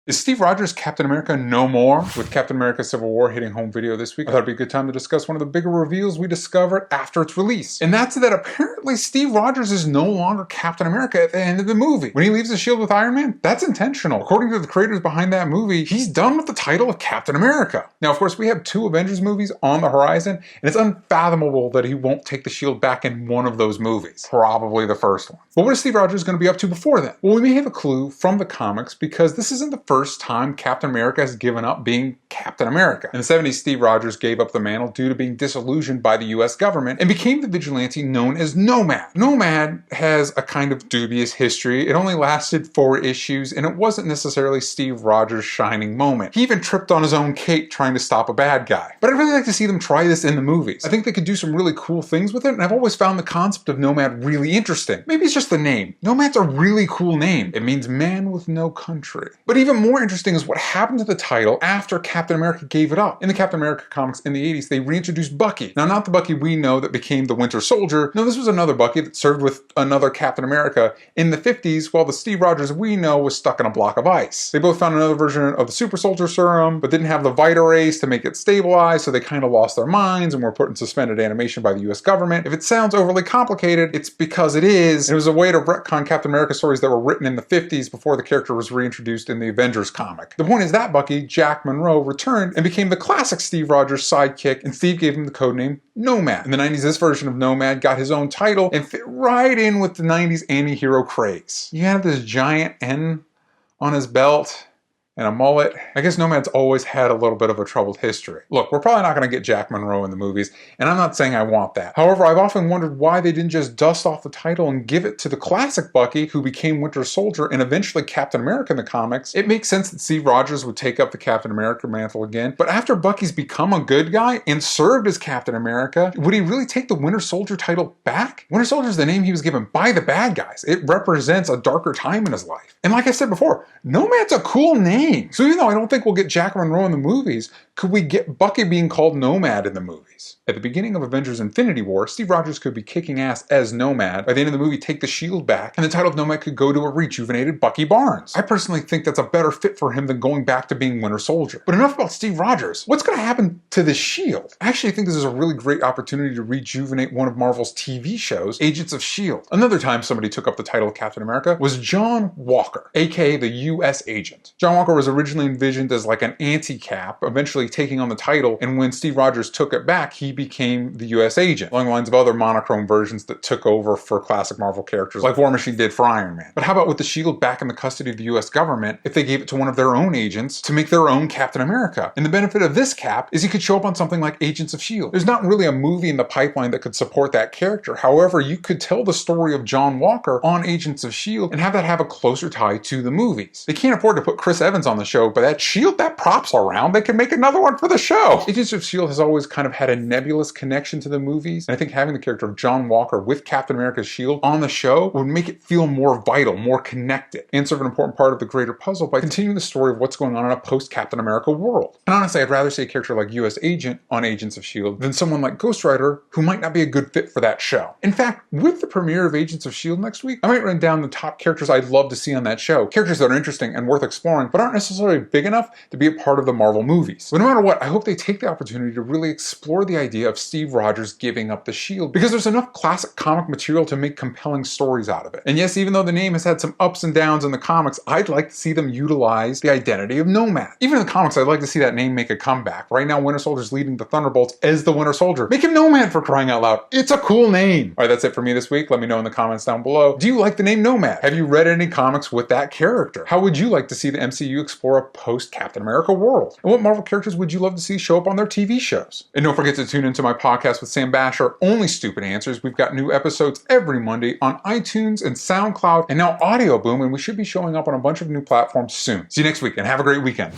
Is Steve Rogers Captain America no more? With Captain America Civil War hitting home video this week, I thought it'd be a good time to discuss one of the bigger reveals we discovered after its release. And that's that apparently Steve Rogers is no longer Captain America at the end of the movie. When he leaves the shield with Iron Man, that's intentional. According to the creators behind that movie, he's done with the title of Captain America. Now, of course, we have 2 Avengers movies on the horizon, and it's unfathomable that he won't take the shield back in one of those movies. Probably the first one. But what is Steve Rogers going to be up to before then? Well, we may have a clue from the comics because this isn't the first time Captain America has given up being Captain America. In the 70s, Steve Rogers gave up the mantle due to being disillusioned by the US government and became the vigilante known as Nomad. Nomad has a kind of dubious history. It only lasted 4 issues, and it wasn't necessarily Steve Rogers' shining moment. He even tripped on his own cape trying to stop a bad guy. But I'd really like to see them try this in the movies. I think they could do some really cool things with it, and I've always found the concept of Nomad really interesting. Maybe it's just the name. Nomad's a really cool name. It means man with no country. But even more interesting is what happened to the title after Captain America gave it up. In the Captain America comics in the 80s, they reintroduced Bucky. Now, not the Bucky we know that became the Winter Soldier. No, this was another Bucky that served with another Captain America in the 50s, while the Steve Rogers we know was stuck in a block of ice. They both found another version of the Super Soldier Serum, but didn't have the Vita Rays to make it stabilize, so they kind of lost their minds and were put in suspended animation by the US government. If it sounds overly complicated, it's because it is. It was a way to retcon Captain America stories that were written in the 50s before the character was reintroduced in the Avengers comic. The point is that Bucky, Jack Monroe, returned and became the classic Steve Rogers sidekick, and Steve gave him the codename Nomad. In the 90s, this version of Nomad got his own title and fit right in with the 90s anti-hero craze. You have this giant N on his belt and a mullet. I guess Nomad's always had a little bit of a troubled history. Look, we're probably not going to get Jack Monroe in the movies, and I'm not saying I want that. However, I've often wondered why they didn't just dust off the title and give it to the classic Bucky, who became Winter Soldier and eventually Captain America in the comics. It makes sense that Steve Rogers would take up the Captain America mantle again, but after Bucky's become a good guy and served as Captain America, would he really take the Winter Soldier title back? Winter Soldier is the name he was given by the bad guys. It represents a darker time in his life. And like I said before, Nomad's a cool name. So even though I don't think we'll get Jack Monroe in the movies, could we get Bucky being called Nomad in the movies? At the beginning of Avengers Infinity War, Steve Rogers could be kicking ass as Nomad. By the end of the movie, take the shield back, and the title of Nomad could go to a rejuvenated Bucky Barnes. I personally think that's a better fit for him than going back to being Winter Soldier. But enough about Steve Rogers. What's going to happen to the shield? I actually think this is a really great opportunity to rejuvenate one of Marvel's TV shows, Agents of S.H.I.E.L.D. Another time somebody took up the title of Captain America was John Walker, aka the U.S. Agent. John Walker was originally envisioned as like an anti-Cap, eventually taking on the title, and when Steve Rogers took it back, he became the US Agent, along the lines of other monochrome versions that took over for classic Marvel characters, like War Machine did for Iron Man. But how about with the shield back in the custody of the US government, if they gave it to one of their own agents to make their own Captain America? And the benefit of this Cap is he could show up on something like Agents of S.H.I.E.L.D. There's not really a movie in the pipeline that could support that character. However, you could tell the story of John Walker on Agents of S.H.I.E.L.D. and have that have a closer tie to the movies. They can't afford to put Chris Evans on the show, but that shield, that prop's around, they can make another one for the show. Agents of S.H.I.E.L.D. has always kind of had a nebulous connection to the movies, and I think having the character of John Walker with Captain America's shield on the show would make it feel more vital, more connected, and serve an important part of the greater puzzle by continuing the story of what's going on in a post-Captain America world. And honestly, I'd rather see a character like US Agent on Agents of S.H.I.E.L.D. than someone like Ghost Rider, who might not be a good fit for that show. In fact, with the premiere of Agents of S.H.I.E.L.D. next week, I might run down the top characters I'd love to see on that show. Characters that are interesting and worth exploring, but aren't necessarily big enough to be a part of the Marvel movies. But no matter what, I hope they take the opportunity to really explore the idea of Steve Rogers giving up the shield, because there's enough classic comic material to make compelling stories out of it. And yes, even though the name has had some ups and downs in the comics, I'd like to see them utilize the identity of Nomad. Even in the comics, I'd like to see that name make a comeback. Right now, Winter Soldier's leading the Thunderbolts as the Winter Soldier. Make him Nomad, for crying out loud. It's a cool name. All right, that's it for me this week. Let me know in the comments down below. Do you like the name Nomad? Have you read any comics with that character? How would you like to see the MCU explore a post-Captain America world? And what Marvel characters would you love to see show up on their TV shows? And don't forget to tune into my podcast with Sam Basher, Only Stupid Answers. We've got new episodes every Monday on iTunes and SoundCloud, and now Audio Boom, and we should be showing up on a bunch of new platforms soon. See you next week, and have a great weekend.